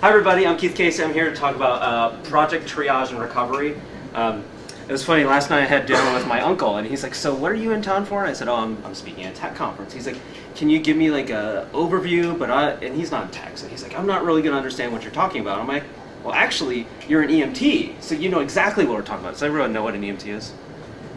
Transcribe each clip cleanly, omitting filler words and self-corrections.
Hi everybody, I'm Keith Casey. I'm here to talk about project triage and recovery. It was funny, last night I had dinner with my uncle and he's like, so what are you in town for? And I said, oh, I'm speaking at a tech conference. He's like, can you give me like a overview? And he's not in tech, so he's like, I'm not really going to understand what you're talking about. I'm like, well actually, you're an EMT, so you know exactly what we're talking about. Does everyone know what an EMT is?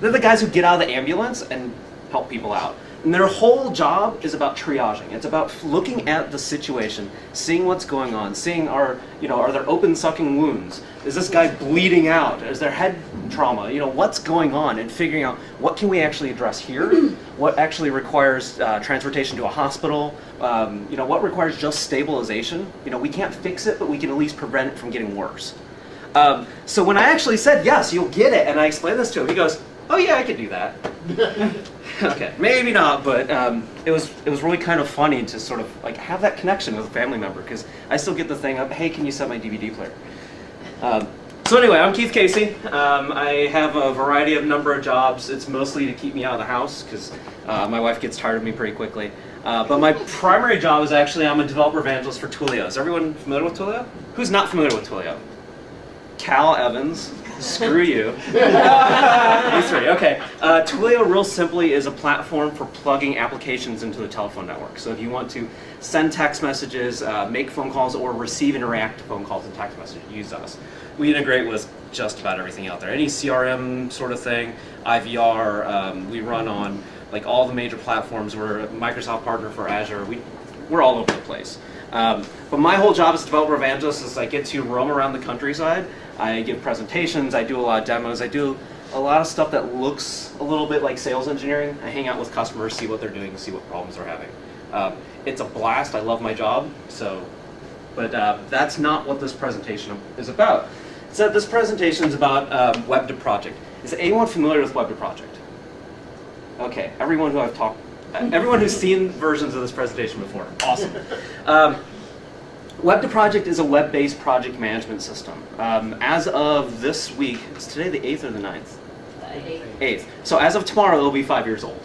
They're the guys who get out of the ambulance and help people out. And their whole job is about triaging. It's about looking at the situation, seeing what's going on, seeing are there open sucking wounds? Is this guy bleeding out? Is there head trauma? What's going on, and figuring out what can we actually address here? What actually requires transportation to a hospital? What requires just stabilization? We can't fix it, but we can at least prevent it from getting worse. So when I actually said, yes, you'll get it, and I explained this to him, he goes, oh yeah, I could do that. Okay, maybe not, but it was really kind of funny to sort of like have that connection with a family member, because I still get the thing of, hey, can you set my DVD player? So anyway, I'm Keith Casey. I have a variety of number of jobs. It's mostly to keep me out of the house, because my wife gets tired of me pretty quickly. But my primary job is actually I'm a developer evangelist for Twilio. Is everyone familiar with Twilio? Who's not familiar with Twilio? Cal Evans. Screw you. These three. Okay. Twilio, real simply, is a platform for plugging applications into the telephone network. So if you want to send text messages, make phone calls, or receive and react to phone calls and text messages, use us. We integrate with just about everything out there. Any CRM sort of thing, IVR. We run on like all the major platforms. We're a Microsoft partner for Azure. We're all over the place. But my whole job as a developer evangelist is I get to roam around the countryside. I give presentations, I do a lot of demos, I do a lot of stuff that looks a little bit like sales engineering. I hang out with customers, see what they're doing, see what problems they're having. It's a blast, I love my job, but that's not what this presentation is about. So this presentation is about Web dotProject. Is anyone familiar with Web dotProject? Okay, everyone who's seen versions of this presentation before, awesome. Web dotProject is a web-based project management system. As of this week, is today the 8th or the 9th? 8th. So as of tomorrow, it'll be 5 years old.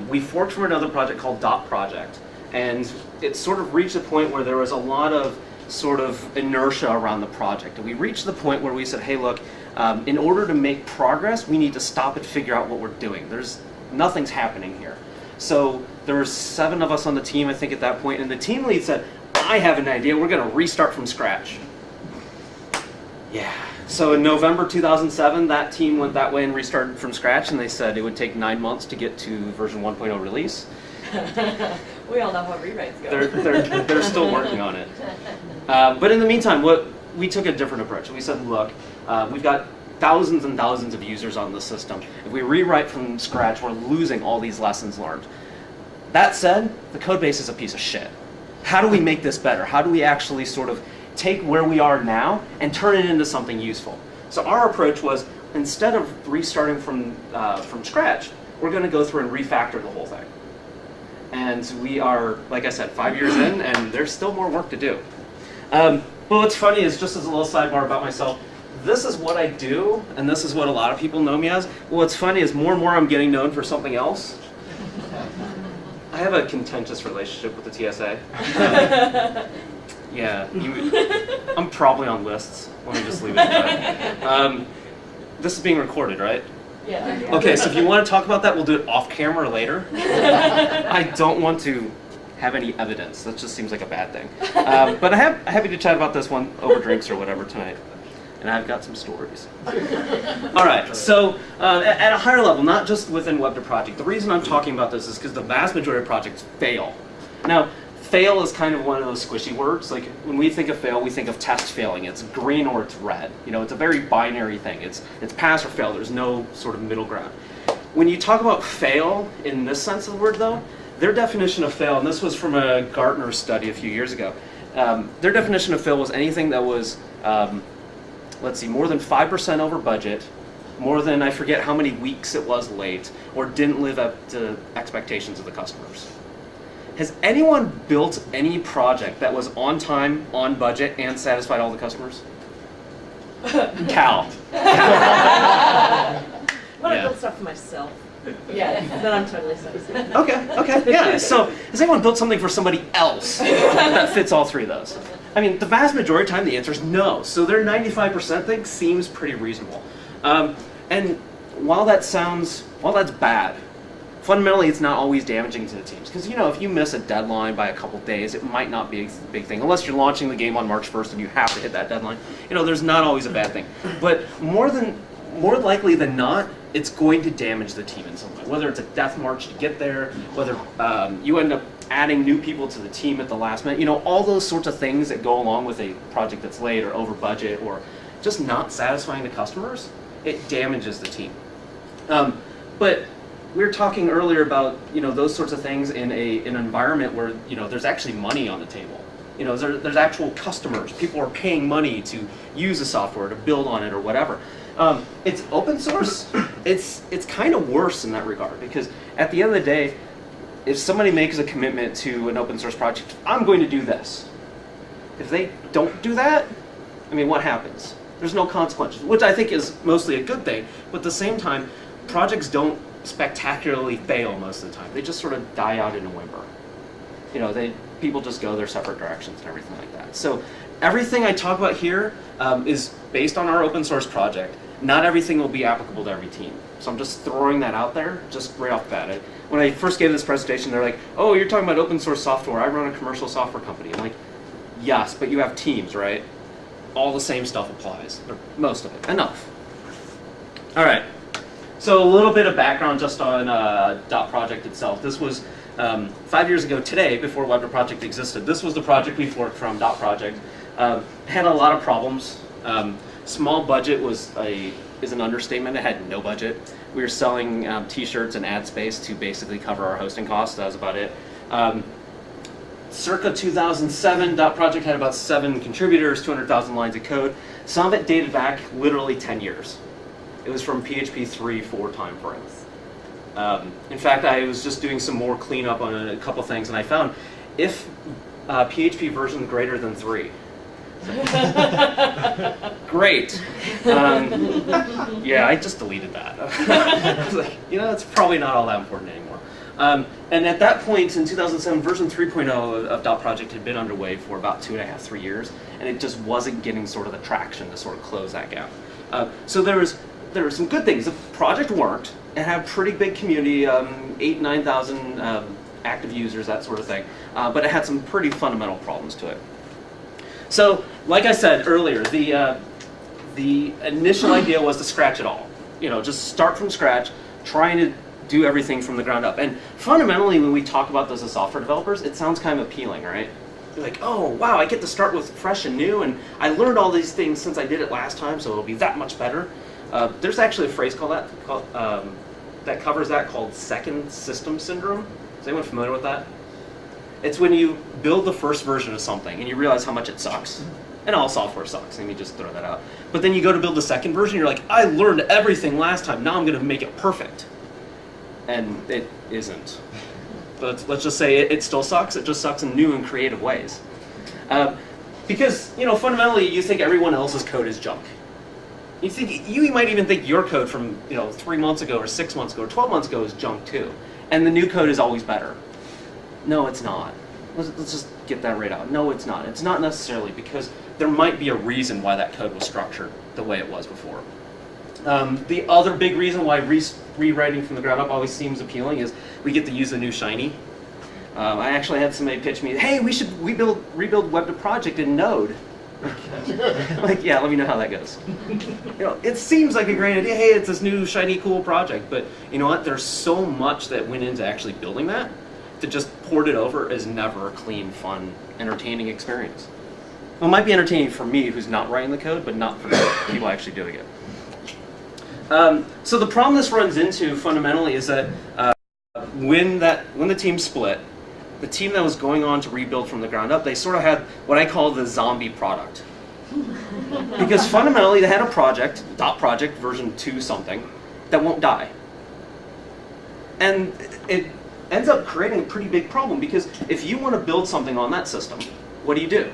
We forked from another project called dotProject, and it sort of reached a point where there was a lot of sort of inertia around the project. And we reached the point where we said, hey, look, in order to make progress, we need to stop and figure out what we're doing. Nothing's happening here. So there were 7 of us on the team, I think, at that point, and the team lead said, I have an idea, we're going to restart from scratch. Yeah. So in November 2007, that team went that way and restarted from scratch, and they said it would take 9 months to get to version 1.0 release. We all know how rewrites go. They're still working on it. But in the meantime, we took a different approach. We said, look, we've got thousands and thousands of users on the system. If we rewrite from scratch, we're losing all these lessons learned. That said, the code base is a piece of shit. How do we make this better? How do we actually sort of take where we are now and turn it into something useful? So our approach was, instead of restarting from scratch, we're going to go through and refactor the whole thing. And we are, like I said, 5 years in, and there's still more work to do. But what's funny is, just as a little sidebar about myself, this is what I do, and this is what a lot of people know me as. Well, what's funny is more and more I'm getting known for something else. I have a contentious relationship with the TSA. Yeah, I'm probably on lists. Let me just leave it at that. This is being recorded, right? Yeah. Okay, so if you want to talk about that, we'll do it off camera later. I don't want to have any evidence. That just seems like a bad thing. But I'm happy to chat about this one over drinks or whatever tonight. And I've got some stories. All right, so at a higher level, not just within Web dotProject, the reason I'm talking about this is because the vast majority of projects fail. Now, fail is kind of one of those squishy words. Like, when we think of fail, we think of test failing. It's green or it's red. It's a very binary thing. It's pass or fail. There's no sort of middle ground. When you talk about fail in this sense of the word, though, their definition of fail, and this was from a Gartner study a few years ago, their definition of fail was anything that was more than 5% over budget, more than, I forget how many weeks it was late, or didn't live up to expectations of the customers. Has anyone built any project that was on time, on budget, and satisfied all the customers? Cal. I want to build stuff for myself. Yeah, then I'm totally satisfied. Okay, yeah. So has anyone built something for somebody else that fits all three of those? I mean, the vast majority of the time the answer is no. So their 95% thing seems pretty reasonable. And while that's bad, fundamentally it's not always damaging to the teams. Because if you miss a deadline by a couple days, it might not be a big thing. Unless you're launching the game on March 1st and you have to hit that deadline. There's not always a bad thing. But more likely than not, it's going to damage the team in some way. Whether it's a death march to get there, whether you end up adding new people to the team at the last minute, all those sorts of things that go along with a project that's late or over budget or just not satisfying the customers, it damages the team. But we were talking earlier about those sorts of things in an environment where there's actually money on the table. There's actual customers. People are paying money to use the software, to build on it or whatever. It's open source. It's kind of worse in that regard, because at the end of the day, if somebody makes a commitment to an open source project, I'm going to do this. If they don't do that, I mean, what happens? There's no consequences, which I think is mostly a good thing. But at the same time, projects don't spectacularly fail most of the time. They just sort of die out in a whimper. People just go their separate directions and everything like that. So everything I talk about here is based on our open source project. Not everything will be applicable to every team. So I'm just throwing that out there, just right off the bat. When I first gave this presentation, they're like, oh, you're talking about open source software. I run a commercial software company. I'm like, yes, but you have teams, right? All the same stuff applies, or most of it. Enough. All right. So a little bit of background just on dotProject itself. This was 5 years ago today, before dotProject existed. This was the project we forked from dotProject. Had a lot of problems. Small budget is an understatement. It had no budget. We were selling t-shirts and ad space to basically cover our hosting costs. That was about it. Circa 2007, dotProject had about 7 contributors, 200,000 lines of code. Some of it dated back literally 10 years. It was from PHP 3.4 time frames. In fact, I was just doing some more cleanup on a couple things, and I found if PHP version greater than 3. Great. Yeah, I just deleted that. I was like, it's probably not all that important anymore. And at that point, in 2007, version 3.0 of dotProject had been underway for about 2.5, 3 years, and it just wasn't getting sort of the traction to sort of close that gap. So there were some good things. The project worked. It had a pretty big community, 8,000, 9,000 active users, that sort of thing. But it had some pretty fundamental problems to it. So, like I said earlier, the initial idea was to scratch it all. Just start from scratch, trying to do everything from the ground up. And fundamentally, when we talk about this as software developers, it sounds kind of appealing, right? You're like, oh, wow, I get to start with fresh and new, and I learned all these things since I did it last time, so it'll be that much better. There's actually a phrase that covers that called second system syndrome. Is anyone familiar with that? It's when you build the first version of something and you realize how much it sucks. And all software sucks, let me just throw that out. But then you go to build the second version, you're like, I learned everything last time, now I'm going to make it perfect. And it isn't. But let's just say it still sucks, it just sucks in new and creative ways. Because, fundamentally you think everyone else's code is junk. You might even think your code from 3 months ago or 6 months ago or 12 months ago is junk too. And the new code is always better. No, it's not. Let's just get that right out. No, it's not. It's not necessarily, because there might be a reason why that code was structured the way it was before. The other big reason why rewriting from the ground up always seems appealing is we get to use the new shiny. I actually had somebody pitch me, hey, we should rebuild dotProject in Node. Like, yeah, let me know how that goes. It seems like a great idea. Hey, it's this new shiny cool project, but you know what? There's so much that went into actually building that. To just port it over is never a clean, fun, entertaining experience. Well, it might be entertaining for me, who's not writing the code, but not for people actually doing it. So the problem this runs into fundamentally is that when the team split, the team that was going on to rebuild from the ground up, they sort of had what I call the zombie product. Because fundamentally they had a project, dotProject version 2 something, that won't die. And it ends up creating a pretty big problem, because if you want to build something on that system, what do?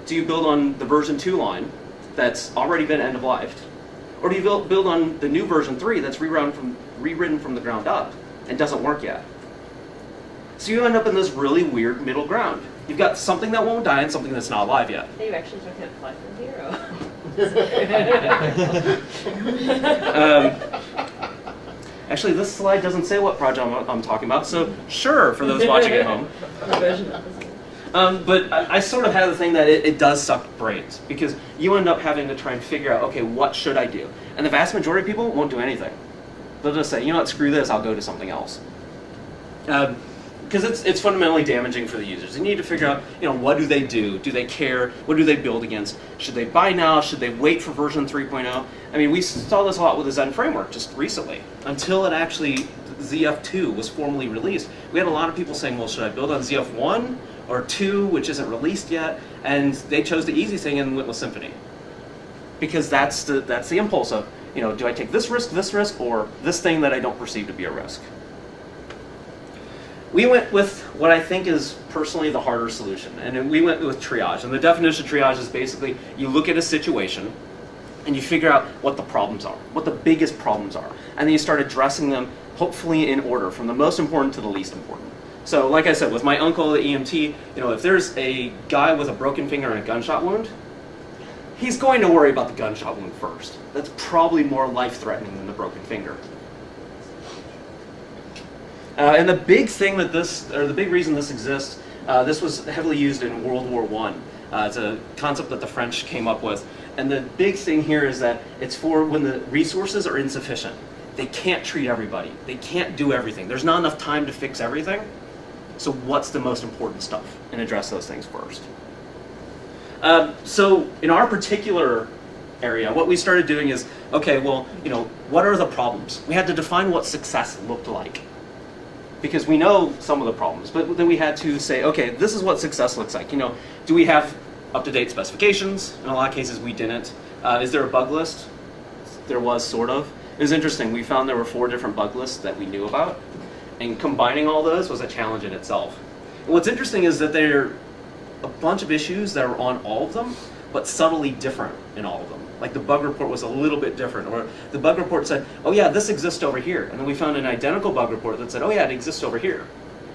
Do you build on the version 2 line that's already been end of life? Or do you build on the new version 3 that's rewritten from the ground up and doesn't work yet? So you end up in this really weird middle ground. You've got something that won't die and something that's not alive yet. You actually don't have fly from zero. Actually, this slide doesn't say what project I'm talking about, so sure, for those watching at home. But I sort of had the thing that it does suck brains, because you end up having to try and figure out, okay, what should I do? And the vast majority of people won't do anything. They'll just say, you know what, screw this, I'll go to something else. Because it's fundamentally damaging for the users. You need to figure out, what do they do? Do they care? What do they build against? Should they buy now? Should they wait for version 3.0? I mean, we saw this a lot with the Zen framework just recently. Until it actually, ZF2 was formally released, we had a lot of people saying, well, should I build on ZF1 or 2, which isn't released yet? And they chose the easy thing and went with Symfony. Because that's the impulse of, do I take this risk, or this thing that I don't perceive to be a risk? We went with what I think is personally the harder solution, and we went with triage. And the definition of triage is basically you look at a situation and you figure out what the problems are, what the biggest problems are, and then you start addressing them hopefully in order, from the most important to the least important. So like I said, with my uncle, the EMT, if there's a guy with a broken finger and a gunshot wound, he's going to worry about the gunshot wound first. That's probably more life-threatening than the broken finger. And the big thing that the big reason this exists, this was heavily used in World War I. It's a concept that the French came up with. And the big thing here is that it's for when the resources are insufficient. They can't treat everybody. They can't do everything. There's not enough time to fix everything. So what's the most important stuff? And address those things first. So in our particular area, what we started doing is, okay, well, what are the problems? We had to define what success looked like. Because we know some of the problems, but then we had to say, okay, this is what success looks like. Do we have up-to-date specifications? In a lot of cases, we didn't. Is there a bug list? There was, sort of. It was interesting. We found there were 4 different bug lists that we knew about, and combining all those was a challenge in itself. And what's interesting is that there are a bunch of issues that are on all of them, but subtly different in all of them. Like the bug report was a little bit different, or the bug report said, oh yeah, this exists over here. And then we found an identical bug report that said, oh yeah, it exists over here.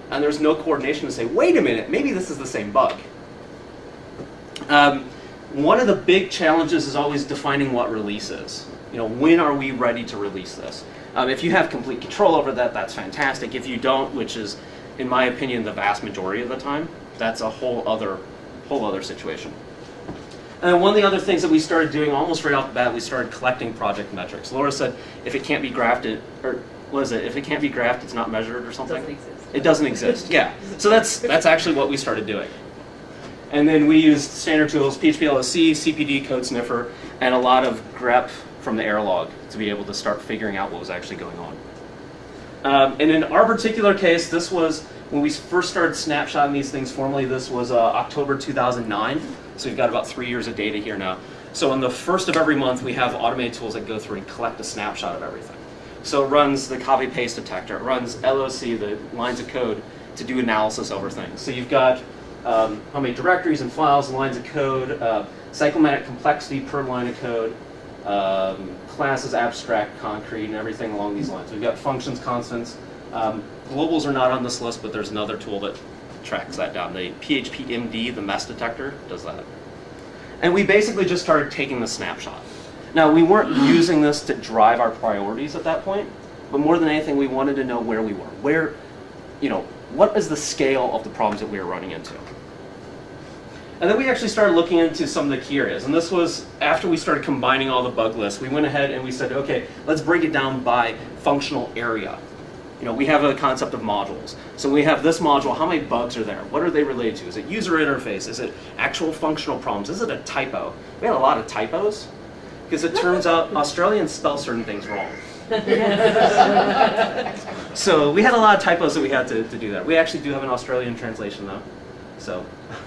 And there's no coordination to say, wait a minute, maybe this is the same bug. One of the big challenges is always defining what release is. When are we ready to release this? If you have complete control over that, that's fantastic. If you don't, which is, in my opinion, the vast majority of the time, that's a whole other situation. And one of the other things that we started doing almost right off the bat, we started collecting project metrics. Laura said, if it can't be graphed, or what is it? If it can't be graphed, it's not measured or something? It doesn't exist. Yeah. So that's actually what we started doing. And then we used standard tools, PHP-LOC, CPD, Code Sniffer, and a lot of grep from the error log to be able to start figuring out what was actually going on. And in our particular case, this was when we first started snapshotting these things formally. This was October 2009. So we've got about 3 years of data here now. So on the first of every month, we have automated tools that go through and collect a snapshot of everything. So it runs the copy-paste detector. It runs LOC, the lines of code, to do analysis over things. So you've got how many directories and files, lines of code, cyclomatic complexity per line of code, classes, abstract, concrete, and everything along these lines. We've got functions, constants. Globals are not on this list, but there's another tool that tracks that down. The PHP-MD, the mess detector, does that. And we basically just started taking the snapshot. Now, we weren't using this to drive our priorities at that point, but more than anything, we wanted to know where we were. What is the scale of the problems that we were running into? And then we actually started looking into some of the key areas. And this was after we started combining all the bug lists. We went ahead and we said, okay, let's break it down by functional area. We have a concept of modules. So we have this module, how many bugs are there? What are they related to? Is it user interface? Is it actual functional problems? Is it a typo? We had a lot of typos, because it turns out Australians spell certain things wrong. So we had a lot of typos that we had to do that. We actually do have an Australian translation though. So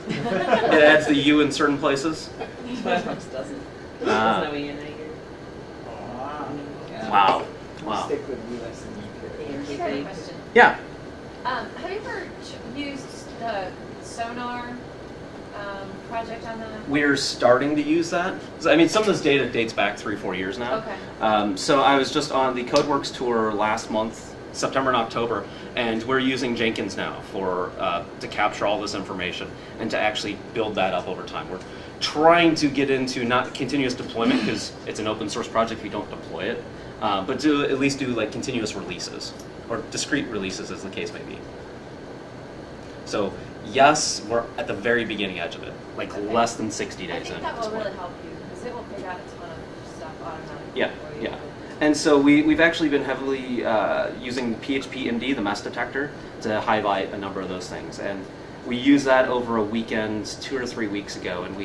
it adds the U in certain places. Firefox doesn't. There's no E in it here. Wow. Stick with US and UK. I got a question. Yeah. Have you ever used the Sonar project on that? We're starting to use that. I mean, some of this data dates back 3-4 years now. Okay. So I was just on the CodeWorks tour last month, September and October, and we're using Jenkins now to capture all this information and to actually build that up over time. We're trying to get into not continuous deployment because it's an open source project, we don't deploy it, but to at least do like continuous releases or discrete releases as the case may be. So yes, we're at the very beginning edge of it, like less than 60 days in. I think that will really help you because it will pick out a ton of stuff automatically. Yeah, for you. yeah. And so we've actually been heavily using PHP-MD, the mess detector, to highlight a number of those things. And we used that over a weekend 2 or 3 weeks ago, and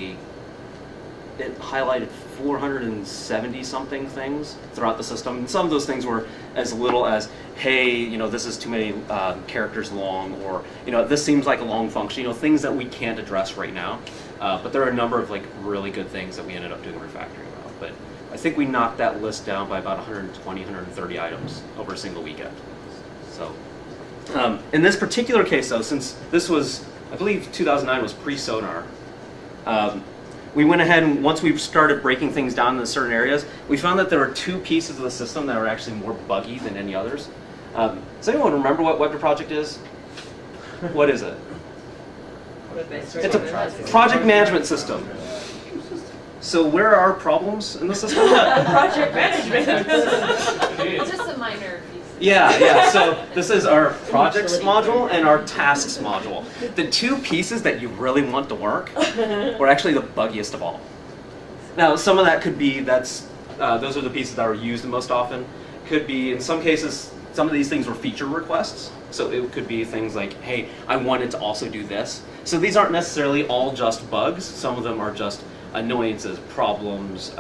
it highlighted 470 something things throughout the system. And some of those things were as little as, hey, you know, this is too many characters long, or, you know, this seems like a long function, you know, things that we can't address right now. But there are a number of like really good things that we ended up doing refactoring about. But I think we knocked that list down by about 120, 130 items over a single weekend. So in this particular case though, since this was, I believe 2009 was pre-Sonar, we went ahead and once we started breaking things down into certain areas, we found that there were 2 pieces of the system that were actually more buggy than any others. Does anyone remember what dotProject is? What is it? It's a project management system. So where are our problems in the system? Project management. Just a minor piece. Yeah. So this is our projects module and our tasks module. The 2 pieces that you really want to work were actually the buggiest of all. Now, some of that could be those are the pieces that are used the most often. Could be, in some cases, some of these things were feature requests. So it could be things like, hey, I wanted to also do this. So these aren't necessarily all just bugs. Some of them are just annoyances, problems,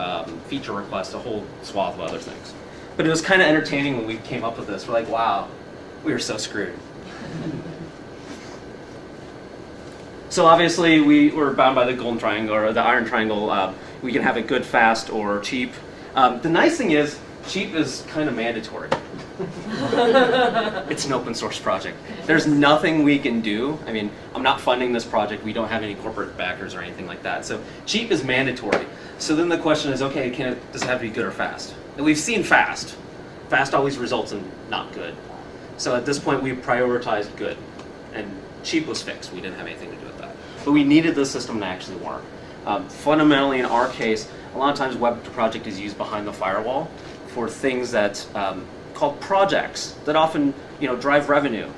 feature requests, a whole swath of other things. But it was kind of entertaining when we came up with this. We're like, wow, we were so screwed. So obviously we were bound by the golden triangle, or the iron triangle. We can have it good, fast, or cheap. The nice thing is, cheap is kind of mandatory. It's an open source project. There's nothing we can do. I mean, I'm not funding this project. We don't have any corporate backers or anything like that. So cheap is mandatory. So then the question is, okay, does it have to be good or fast? And we've seen fast. Fast always results in not good. So at this point, we prioritized good. And cheap was fixed. We didn't have anything to do with that. But we needed the system to actually work. Fundamentally, in our case, a lot of times dotProject is used behind the firewall for things that called projects that often, you know, drive revenue.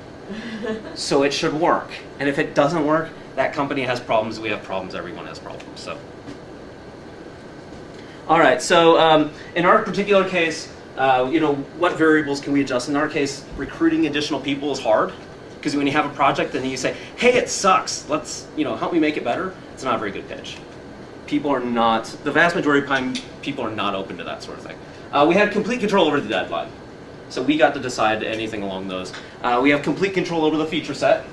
So it should work. And if it doesn't work, that company has problems, we have problems, everyone has problems. So, all right, so in our particular case, you know, what variables can we adjust? In our case, recruiting additional people is hard, because when you have a project and you say, hey, it sucks, let's, you know, help me make it better, it's not a very good pitch. People are not, the vast majority of the time, people are not open to that sort of thing. We had complete control over the deadline. So we got to decide anything along those. We have complete control over the feature set.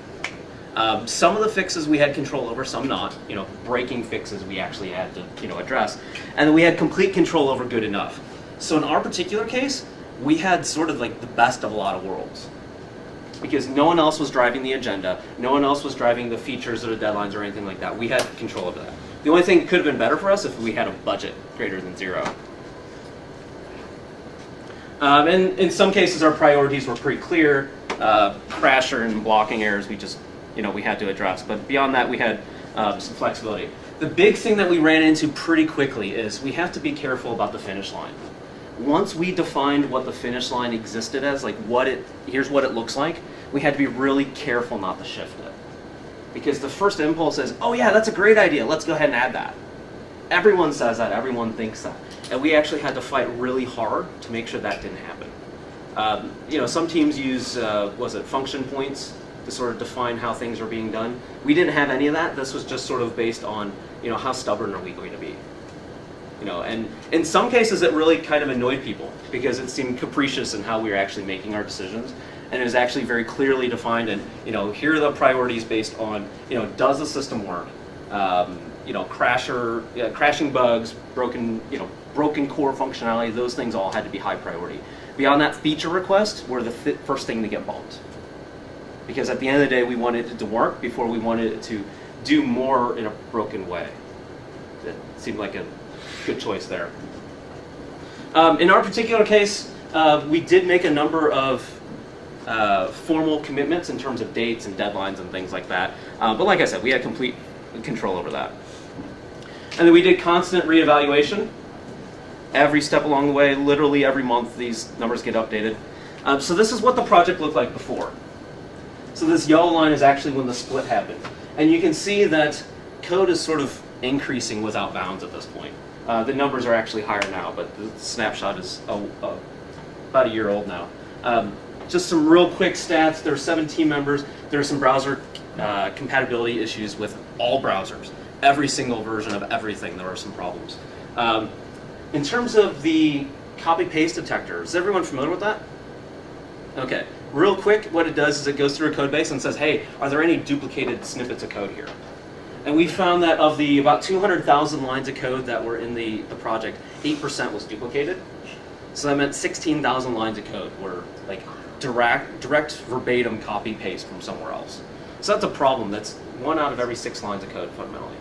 Some of the fixes we had control over, some not. You know, breaking fixes we actually had to, you know, address. And then we had complete control over good enough. So in our particular case, we had sort of like the best of a lot of worlds. Because no one else was driving the agenda, no one else was driving the features or the deadlines or anything like that. We had control over that. The only thing that could have been better for us if we had a budget greater than 0. And in some cases, our priorities were pretty clear. Crasher and blocking errors, we just, you know, we had to address. But beyond that, we had some flexibility. The big thing that we ran into pretty quickly is we have to be careful about the finish line. Once we defined what the finish line existed as, like here's what it looks like, we had to be really careful not to shift it. Because the first impulse is, oh yeah, that's a great idea, let's go ahead and add that. Everyone says that, everyone thinks that. And we actually had to fight really hard to make sure that didn't happen. You know, some teams use, function points to sort of define how things are being done. We didn't have any of that. This was just sort of based on, you know, how stubborn are we going to be? You know, and in some cases it really kind of annoyed people because it seemed capricious in how we were actually making our decisions. And it was actually very clearly defined and, you know, here are the priorities based on, you know, does the system work? You know, crashing bugs, broken core functionality, those things all had to be high priority. Beyond that, feature requests were the first thing to get bumped. Because at the end of the day, we wanted it to work before we wanted it to do more in a broken way. It seemed like a good choice there. In our particular case, we did make a number of formal commitments in terms of dates and deadlines and things like that. But like I said, we had complete control over that. And then we did constant reevaluation. Every step along the way, literally every month, these numbers get updated. So this is what the project looked like before. So this yellow line is actually when the split happened. And you can see that code is sort of increasing without bounds at this point. The numbers are actually higher now, but the snapshot is about a year old now. Just some real quick stats. There are 7 team members. There are some browser compatibility issues with all browsers. Every single version of everything, there are some problems. In terms of the copy-paste detector, is everyone familiar with that? Okay. Real quick, what it does is it goes through a code base and says, hey, are there any duplicated snippets of code here? And we found that of the about 200,000 lines of code that were in the project, 8% was duplicated. So that meant 16,000 lines of code were like direct verbatim copy paste from somewhere else. So that's a problem. That's 1 out of every 6 lines of code fundamentally.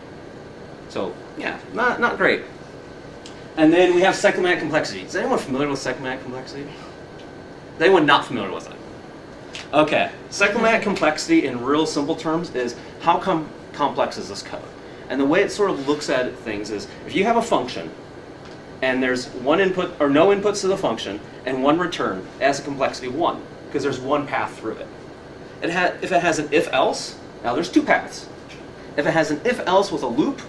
So yeah, not great. And then we have cyclomatic complexity. Is anyone familiar with cyclomatic complexity? Is anyone not familiar with it? Okay, cyclomatic complexity in real simple terms is how complex is this code? And the way it sort of looks at things is if you have a function and there's 1 input or no inputs to the function and 1 return, it has a complexity of 1 because there's 1 path through it. If it has an if-else, now there's 2 paths. If it has an if-else with a loop,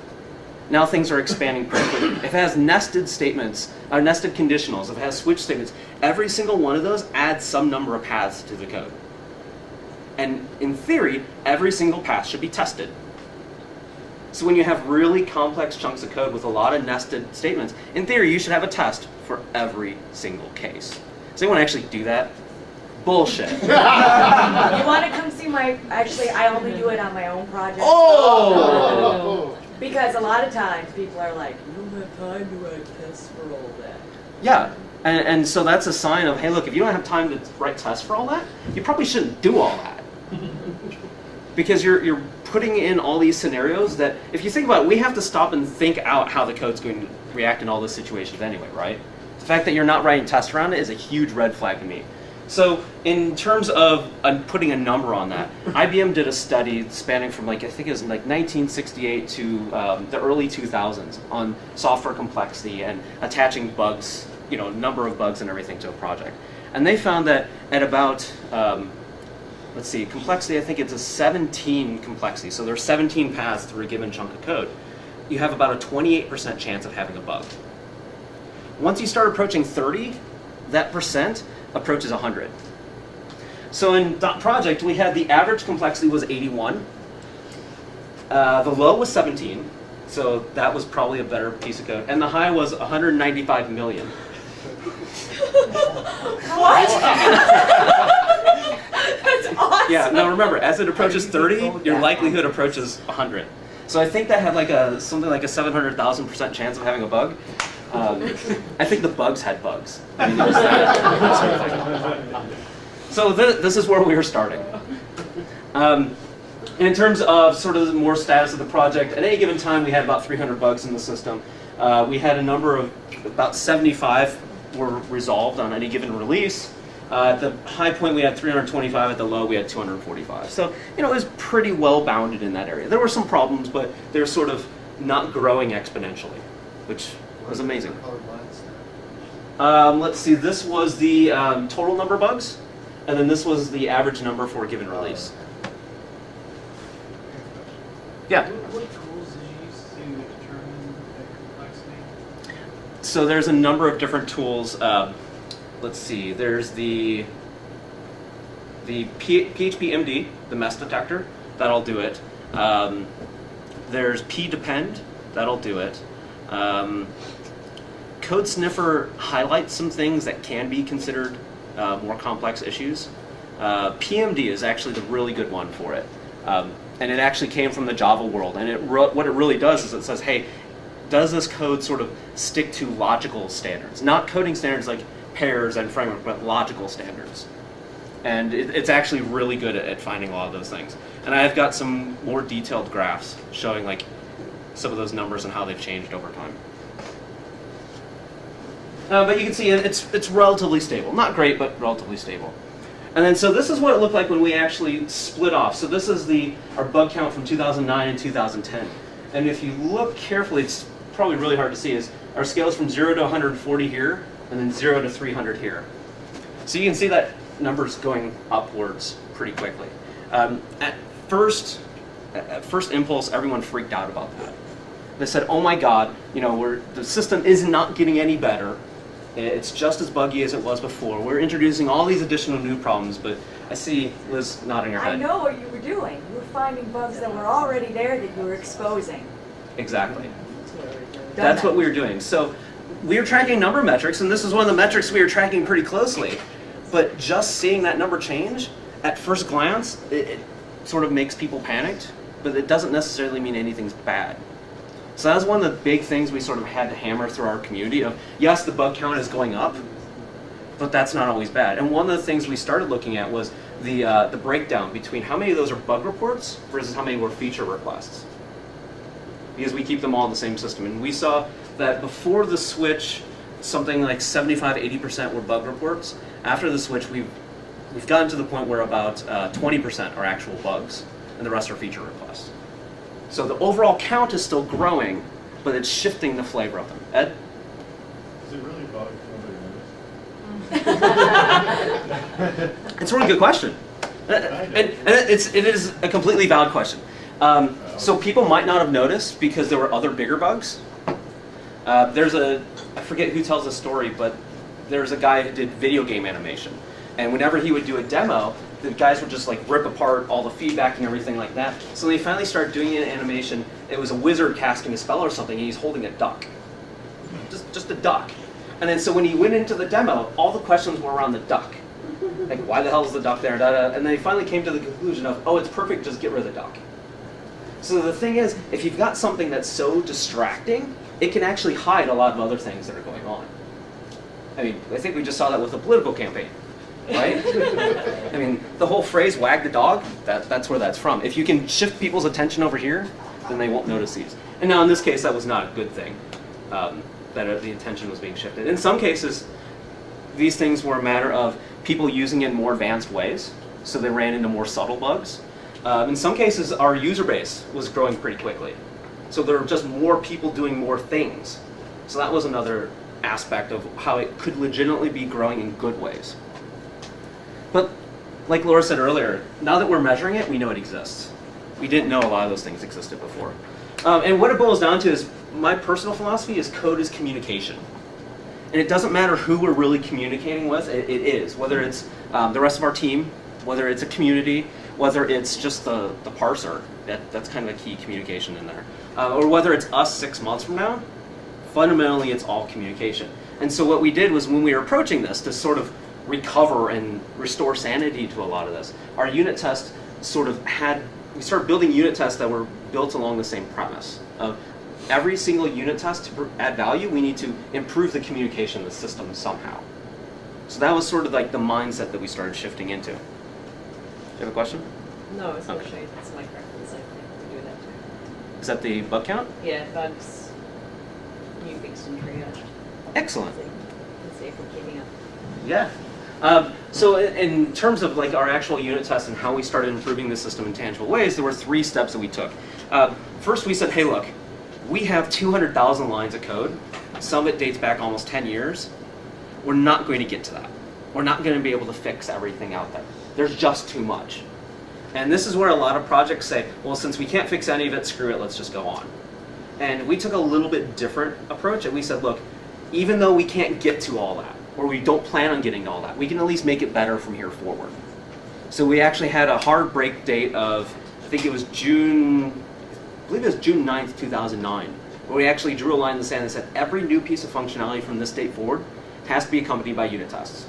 now things are expanding pretty quickly. If it has nested statements, or nested conditionals, if it has switch statements, every single one of those adds some number of paths to the code. And in theory, every single path should be tested. So when you have really complex chunks of code with a lot of nested statements, in theory, you should have a test for every single case. Does anyone actually do that? Bullshit. You want to come see my, actually, I only do it on my own project. Oh! Because a lot of times people are like, you don't have time to write tests for all that. Yeah, and so that's a sign of, hey, look, if you don't have time to write tests for all that, you probably shouldn't do all that. Because you're putting in all these scenarios that, if you think about it, we have to stop and think out how the code's going to react in all those situations anyway, right? The fact that you're not writing tests around it is a huge red flag to me. So in terms of putting a number on that, IBM did a study spanning from I think it was 1968 to the early 2000s on software complexity and attaching bugs, number of bugs and everything to a project. And they found that at about, complexity, I think it's a 17 complexity. So there's 17 paths through a given chunk of code. You have about a 28% chance of having a bug. Once you start approaching 30, that percent approaches 100. So in dotProject, we had the average complexity was 81. The low was 17, so that was probably a better piece of code. And the high was 195 million. What? That's awesome. Yeah, now remember, as it approaches 30, your likelihood approaches 100. So I think that had something like a 700,000% chance of having a bug. I think the bugs had bugs. I mean, it was that sort of thing. So this is where we were starting. In terms of sort of the more status of the project, at any given time we had about 300 bugs in the system. We had a number of, about 75 were resolved on any given release. At the high point we had 325, at the low we had 245. So it was pretty well bounded in that area. There were some problems, but they're sort of not growing exponentially, which was amazing. Let's see, this was the total number of bugs, and then this was the average number for a given release. Yeah? What tools did you use to determine the complexity? So there's a number of different tools. Let's see, there's the PHP-MD, the mess detector, that'll do it. There's pdepend, that'll do it. Code Sniffer highlights some things that can be considered more complex issues. PMD is actually the really good one for it. And it actually came from the Java world. And what it really does is it says, hey, does this code sort of stick to logical standards? Not coding standards like pairs and framework, but logical standards. And it's actually really good at finding a lot of those things. And I've got some more detailed graphs showing some of those numbers and how they've changed over time. But you can see it's relatively stable. Not great, but relatively stable. And then so this is what it looked like when we actually split off. So this is our bug count from 2009 and 2010. And if you look carefully, it's probably really hard to see, is our scale is from 0 to 140 here, and then 0 to 300 here. So you can see that number's going upwards pretty quickly. At first impulse, everyone freaked out about that. They said, "Oh my God, the system is not getting any better. It's just as buggy as it was before. We're introducing all these additional new problems." But I see Liz nodding her head. I know what you were doing. You were finding bugs that were already there that you were exposing. Exactly. That's what we were doing. So we were tracking number metrics, and this is one of the metrics we were tracking pretty closely. But just seeing that number change, at first glance, it sort of makes people panicked, but it doesn't necessarily mean anything's bad. So that's one of the big things we sort of had to hammer through our community of, yes, the bug count is going up, but that's not always bad. And one of the things we started looking at was the breakdown between how many of those are bug reports versus how many were feature requests. Because we keep them all in the same system. And we saw that before the switch, something like 75–80% were bug reports. After the switch, we've gotten to the point where about 20% are actual bugs, and the rest are feature requests. So the overall count is still growing, but it's shifting the flavor of them. Ed? Is it really bugs nobody noticed? It's a really good question. And it is a completely valid question. So people might not have noticed because there were other bigger bugs. I forget who tells the story, but there's a guy who did video game animation. And whenever he would do a demo, the guys would just like rip apart all the feedback and everything like that. So when they finally started doing an animation, it was a wizard casting a spell or something, and he's holding a duck. Just a duck. And then so when he went into the demo, all the questions were around the duck. Like, why the hell is the duck there? Da, da. And then they finally came to the conclusion of, oh, it's perfect, just get rid of the duck. So the thing is, if you've got something that's so distracting, it can actually hide a lot of other things that are going on. I mean, I think we just saw that with the political campaign, right? I mean, the whole phrase, wag the dog, that's where that's from. If you can shift people's attention over here, then they won't notice these. And now in this case, that was not a good thing, that the attention was being shifted. In some cases, these things were a matter of people using it in more advanced ways, so they ran into more subtle bugs. In some cases, our user base was growing pretty quickly. So there were just more people doing more things. So that was another aspect of how it could legitimately be growing in good ways. But like Laura said earlier, now that we're measuring it, we know it exists. We didn't know a lot of those things existed before. And what it boils down to is, my personal philosophy is code is communication. And it doesn't matter who we're really communicating with, it is. Whether it's the rest of our team, whether it's a community, whether it's just the parser, that's kind of a key communication in there. Or whether it's us 6 months from now, fundamentally it's all communication. And so what we did was, when we were approaching this to sort of recover and restore sanity to a lot of this, our unit test we started building unit tests that were built along the same premise of every single unit test to add value, we need to improve the communication of the system somehow. So that was sort of like the mindset that we started shifting into. Do you have a question? No, I was going to Okay. show you that's my preference, I think, to do that too. Is that the bug count? Yeah, bugs, you fixed and triaged. Excellent. Let's see if we're keeping up. Yeah. So in terms of like our actual unit tests and how we started improving the system in tangible ways, there were 3 steps that we took. First, we said, hey, look, we have 200,000 lines of code. Some of it dates back almost 10 years. We're not going to get to that. We're not going to be able to fix everything out there. There's just too much. And this is where a lot of projects say, well, since we can't fix any of it, screw it, let's just go on. And we took a little bit different approach, and we said, look, even though we can't get to all that, or we don't plan on getting to all that, we can at least make it better from here forward. So we actually had a hard break date of, I think it was June 9th, 2009, where we actually drew a line in the sand and said, every new piece of functionality from this date forward has to be accompanied by unit tests.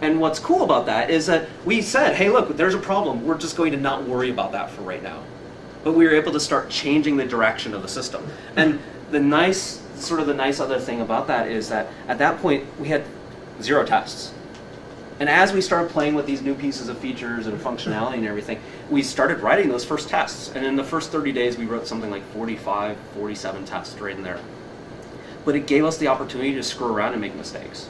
And what's cool about that is that we said, hey, look, there's a problem. We're just going to not worry about that for right now. But we were able to start changing the direction of the system. And the nice other thing about that is that at that point, we had 0 tests. And as we started playing with these new pieces of features and functionality and everything, we started writing those first tests. And in the first 30 days, we wrote something like 45, 47 tests right in there. But it gave us the opportunity to screw around and make mistakes.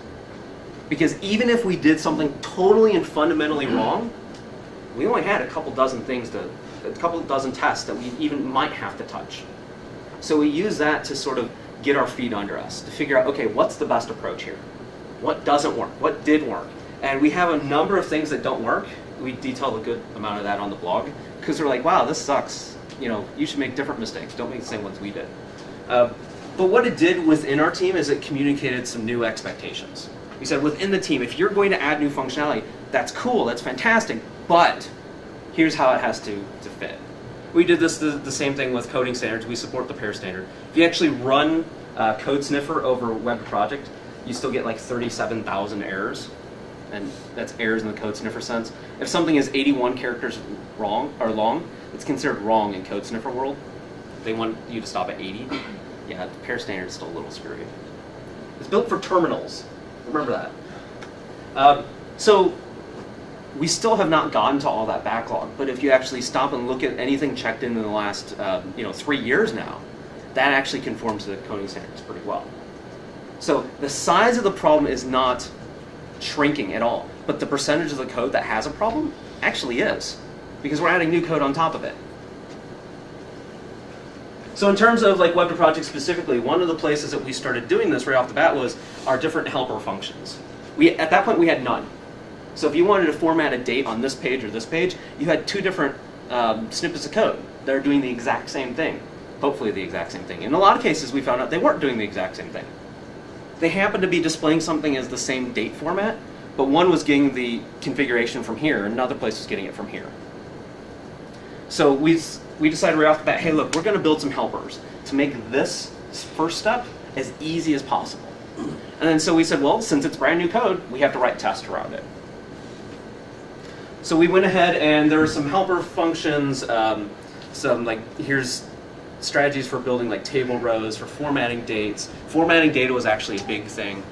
Because even if we did something totally and fundamentally wrong, we only had a couple dozen tests that we even might have to touch. So we use that to sort of get our feet under us, to figure out, okay, what's the best approach here? What doesn't work? What did work? And we have a number of things that don't work. We detail a good amount of that on the blog, because we're like, wow, this sucks. You should make different mistakes. Don't make the same ones we did. But what it did within our team is it communicated some new expectations. We said within the team, if you're going to add new functionality, that's cool, that's fantastic, but here's how it has to fit. We did this the same thing with coding standards. We support the pair standard. If you actually run Code Sniffer over dotProject, you still get like 37,000 errors, and that's errors in the Code Sniffer sense. If something is 81 characters long, it's considered wrong in Code Sniffer world. They want you to stop at 80. Yeah, the pair standard is still a little screwy. It's built for terminals. Remember that. So we still have not gotten to all that backlog, but if you actually stop and look at anything checked in the last 3 years now, that actually conforms to the coding standards pretty well. So the size of the problem is not shrinking at all, but the percentage of the code that has a problem actually is, because we're adding new code on top of it. So in terms of like dotProject specifically, one of the places that we started doing this right off the bat was our different helper functions. At that point we had none. So if you wanted to format a date on this page or this page, you had two different snippets of code that are doing the exact same thing. Hopefully the exact same thing. In a lot of cases we found out they weren't doing the exact same thing. They happened to be displaying something as the same date format, but one was getting the configuration from here, and another place was getting it from here. So we decided right off the bat, hey look, we're going to build some helpers to make this first step as easy as possible. And then so we said, well, since it's brand new code, we have to write tests around it. So we went ahead and there are some helper functions, here's strategies for building like table rows, for formatting dates. Formatting data was actually a big thing.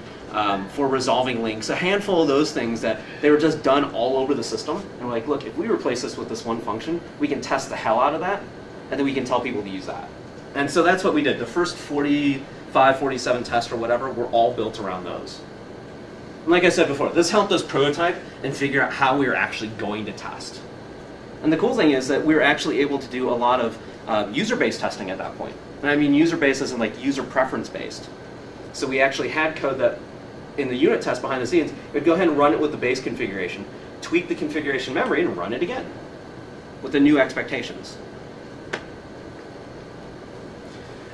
For resolving links, a handful of those things that they were just done all over the system. And we're like, look, if we replace this with this one function, we can test the hell out of that, and then we can tell people to use that. And so that's what we did. The first 45, 47 tests or whatever were all built around those. And like I said before, this helped us prototype and figure out how we were actually going to test. And the cool thing is that we were actually able to do a lot of user-based testing at that point. And I mean user-based isn't like user preference-based. So we actually had code that in the unit test behind the scenes, we'd go ahead and run it with the base configuration, tweak the configuration memory, and run it again with the new expectations.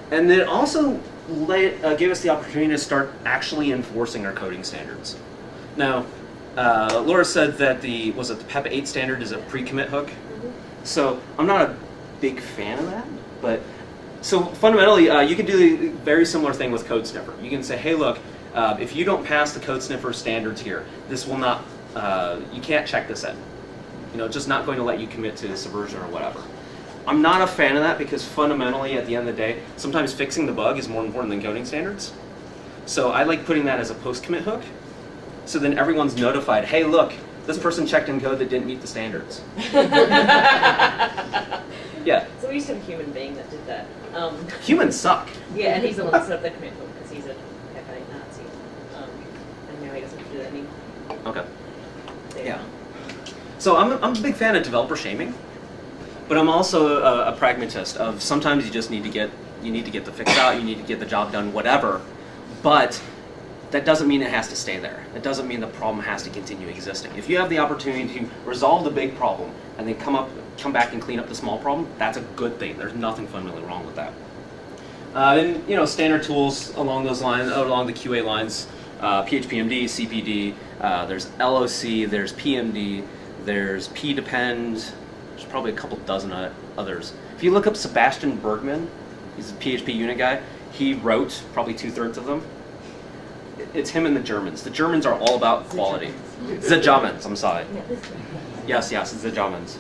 And then it also gave us the opportunity to start actually enforcing our coding standards. Now, Laura said that the PEP 8 standard is a pre-commit hook. So I'm not a big fan of that, but so fundamentally, you can do a very similar thing with Code Sniffer. You can say, hey, look, if you don't pass the Code Sniffer standards here, this will not, you can't check this in. It's just not going to let you commit to subversion or whatever. I'm not a fan of that because fundamentally, at the end of the day, sometimes fixing the bug is more important than coding standards. So I like putting that as a post-commit hook. So then everyone's notified, hey, look, this person checked in code that didn't meet the standards. Yeah. So we used to have a human being that did that. Humans suck. Yeah, and he's the one that set up the commit hook because he's a Pep 8 Nazi. And now he doesn't do that anymore. Okay. There. Yeah. So I'm a big fan of developer shaming, but I'm also a pragmatist of sometimes you just need to get the fix out, you need to get the job done, whatever. But that doesn't mean it has to stay there. It doesn't mean the problem has to continue existing. If you have the opportunity to resolve the big problem and then come back and clean up the small problem, that's a good thing. There's nothing fundamentally wrong with that. Then standard tools along those lines, along the QA lines, PHPMD, CPD. There's LOC. There's PMD. There's pdepend. There's probably a couple dozen others. If you look up Sebastian Bergman, he's a PHP unit guy. He wrote probably 2/3 of them. It's him and the Germans. The Germans are all about quality. The Germans, I'm sorry. Yes, it's the Germans.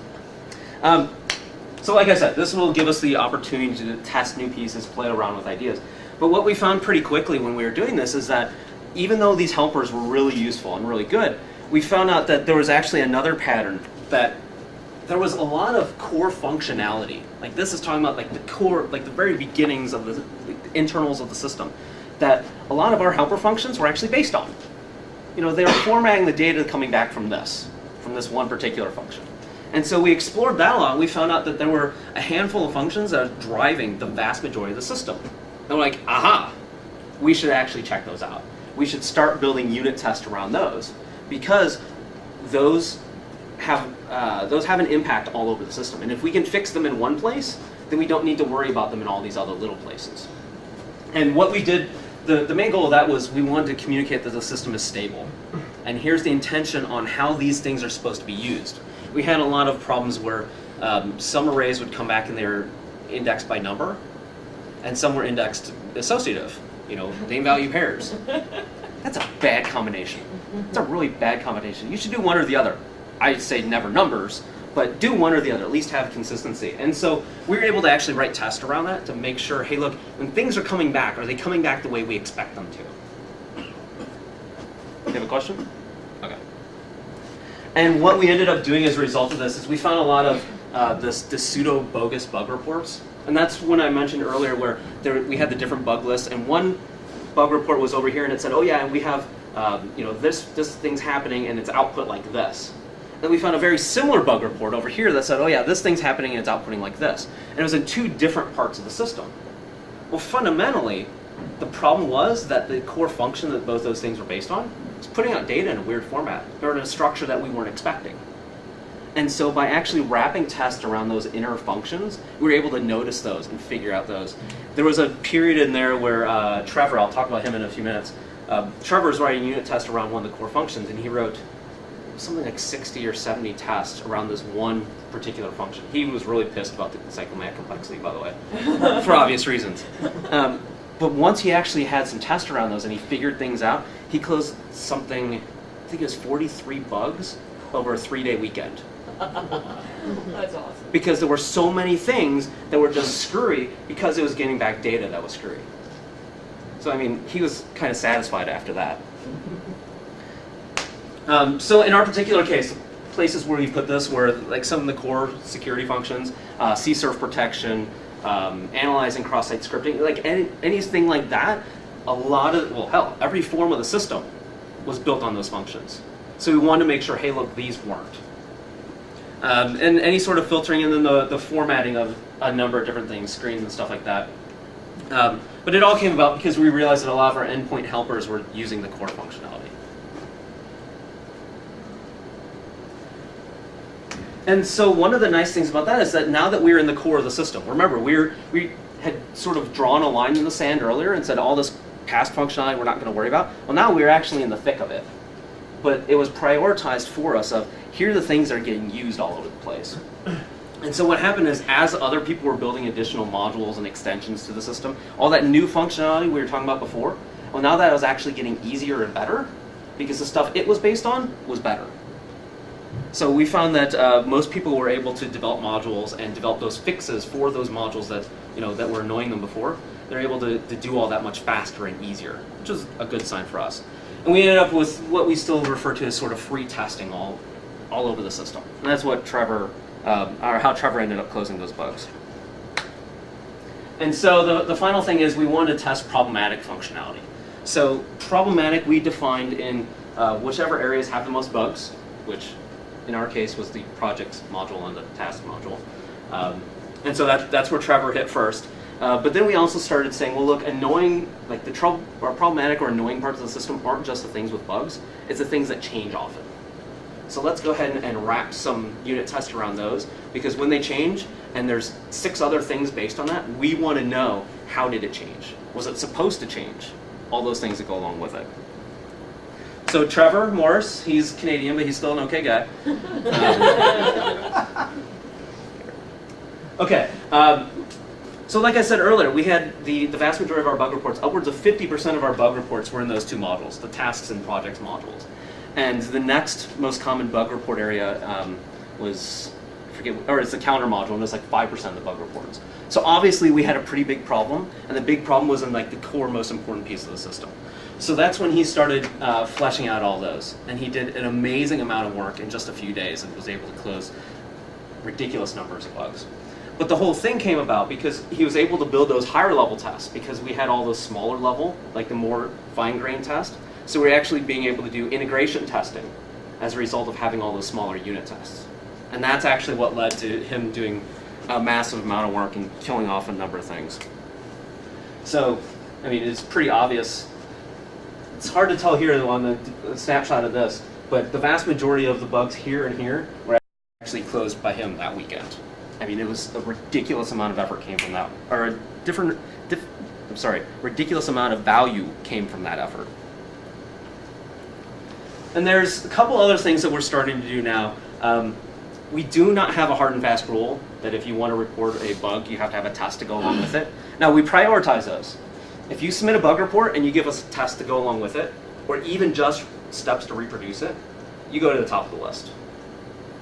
So like I said, this will give us the opportunity to test new pieces, play around with ideas. But what we found pretty quickly when we were doing this is that even though these helpers were really useful and really good, we found out that there was actually another pattern, that there was a lot of core functionality. Like this is talking about like the core, like the very beginnings of the internals of the system, that a lot of our helper functions were actually based on. they were formatting the data coming back from this one particular function. And so we explored that a lot, and we found out that there were a handful of functions that are driving the vast majority of the system. And we're like, aha, we should actually check those out. We should start building unit tests around those, because those have an impact all over the system. And if we can fix them in one place, then we don't need to worry about them in all these other little places. And what we did, the main goal of that was we wanted to communicate that the system is stable. And here's the intention on how these things are supposed to be used. We had a lot of problems where some arrays would come back and they're indexed by number, and some were indexed associative, name-value pairs. That's a bad combination. It's a really bad combination. You should do one or the other. I'd say never numbers, but do one or the other, at least have consistency. And so we were able to actually write tests around that to make sure, hey look, when things are coming back, are they coming back the way we expect them to? You have a question? Okay. And what we ended up doing as a result of this is we found a lot of this pseudo bogus bug reports. And that's when I mentioned earlier where we had the different bug lists, and one bug report was over here and it said, oh yeah, and we have this thing's happening and it's output like this. Then we found a very similar bug report over here that said, oh yeah, this thing's happening and it's outputting like this. And it was in two different parts of the system. Well, fundamentally, the problem was that the core function that both those things were based on was putting out data in a weird format, or in a structure that we weren't expecting. And so by actually wrapping tests around those inner functions, we were able to notice those and figure out those. There was a period in there where Trevor, I'll talk about him in a few minutes, Trevor was writing unit tests around one of the core functions, and he wrote something like 60 or 70 tests around this one particular function. He was really pissed about the cyclomatic complexity, by the way, for obvious reasons. But once he actually had some tests around those and he figured things out, he closed something, I think it was 43 bugs over a 3-day weekend. That's awesome. Because there were so many things that were just screwy because it was getting back data that was screwy. So I mean, he was kind of satisfied after that. So in our particular case, places where we put this were like some of the core security functions, CSRF protection, analyzing cross-site scripting, like anything like that. A lot of, well, hell, every form of the system was built on those functions. So we wanted to make sure, hey, look, these weren't. And any sort of filtering, and then the formatting of a number of different things, screens and stuff like that. But it all came about because we realized that a lot of our endpoint helpers were using the core functionality. And so one of the nice things about that is that now that we're in the core of the system, remember, we had sort of drawn a line in the sand earlier and said all this past functionality we're not going to worry about. Well, now we're actually in the thick of it. But it was prioritized for us of, here are the things that are getting used all over the place. And so what happened is, as other people were building additional modules and extensions to the system, all that new functionality we were talking about before, well, now that was actually getting easier and better because the stuff it was based on was better. So we found that most people were able to develop modules and develop those fixes for those modules that, that were annoying them before. They're able to do all that much faster and easier, which is a good sign for us. And we ended up with what we still refer to as sort of free testing all over the system. And that's what Trevor, or how Trevor ended up closing those bugs. And so the final thing is we wanted to test problematic functionality. So problematic we defined in whichever areas have the most bugs, which in our case was the project module and the task module. And so that's where Trevor hit first. But then we also started saying, well, look, annoying, like the trouble or problematic or annoying parts of the system aren't just the things with bugs, it's the things that change often. So let's go ahead and wrap some unit tests around those, because when they change, and there's 6 other things based on that, we want to know, how did it change? Was it supposed to change? All those things that go along with it. So Trevor Morris, he's Canadian, but he's still an okay guy. Okay. So like I said earlier, we had the vast majority of our bug reports, upwards of 50% of our bug reports were in those 2 modules, the tasks and projects modules. And the next most common bug report area was, it's the counter module, and it's like 5% of the bug reports. So obviously we had a pretty big problem, and the big problem was in like the core most important piece of the system. So that's when he started fleshing out all those. And he did an amazing amount of work in just a few days and was able to close ridiculous numbers of bugs. But the whole thing came about because he was able to build those higher level tests, because we had all those smaller level, like the more fine-grained tests, So we're actually being able to do integration testing as a result of having all those smaller unit tests. And that's actually what led to him doing a massive amount of work and killing off a number of things. So, I mean, it's pretty obvious. It's hard to tell here on the snapshot of this, but the vast majority of the bugs here and here were actually closed by him that weekend. I mean, it was a ridiculous amount of effort came from that, or ridiculous amount of value came from that effort. And there's a couple other things that we're starting to do now. We do not have a hard and fast rule that if you want to report a bug, you have to have a test to go along with it. Now, we prioritize those. If you submit a bug report and you give us a test to go along with it, or even just steps to reproduce it, you go to the top of the list.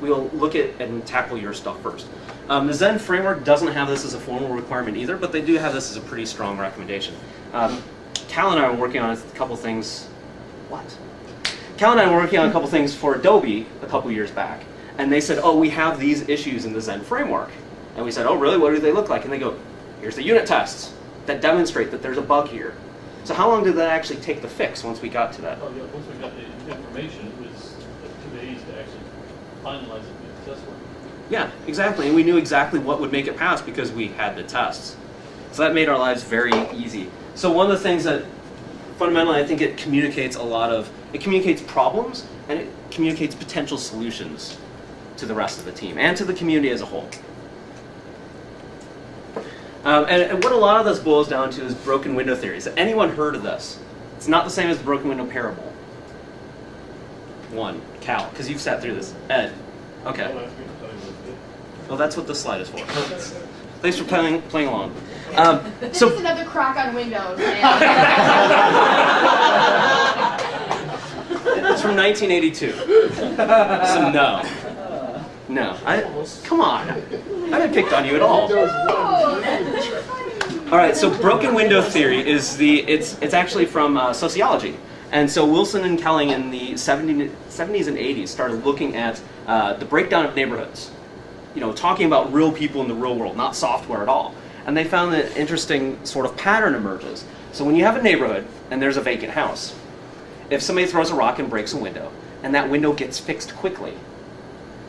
We'll look at and tackle your stuff first. The Zen framework doesn't have this as a formal requirement either, but they do have this as a pretty strong recommendation. Cal and I are working on a couple things. Cal and I were working on a couple things for Adobe a couple years back, and they said, oh, we have these issues in the Zen framework. And we said, oh, really? What do they look like? And they go, here's the unit tests that demonstrate that there's a bug here. So how long did that actually take to fix once we got to that? Oh, yeah, once we got the information, it was 2 days to actually finalize it with the test work. Yeah, exactly. And we knew exactly what would make it pass because we had the tests. So that made our lives very easy. So one of the things that fundamentally I think it communicates it communicates problems and it communicates potential solutions to the rest of the team and to the community as a whole. And what a lot of this boils down to is broken window theory. Has anyone heard of this? It's not the same as the broken window parable. One, Cal, because you've sat through this. Ed, okay. Well, that's what this slide is for. Thanks for playing along. This is another crack on Windows, man. It's from 1982. So no. Come on. I haven't picked on you at all. All right, so broken window theory is it's actually from sociology. And so Wilson and Kelling in the 70s and 80s started looking at the breakdown of neighborhoods. Talking about real people in the real world, not software at all. And they found that an interesting sort of pattern emerges. So when you have a neighborhood and there's a vacant house, if somebody throws a rock and breaks a window, and that window gets fixed quickly,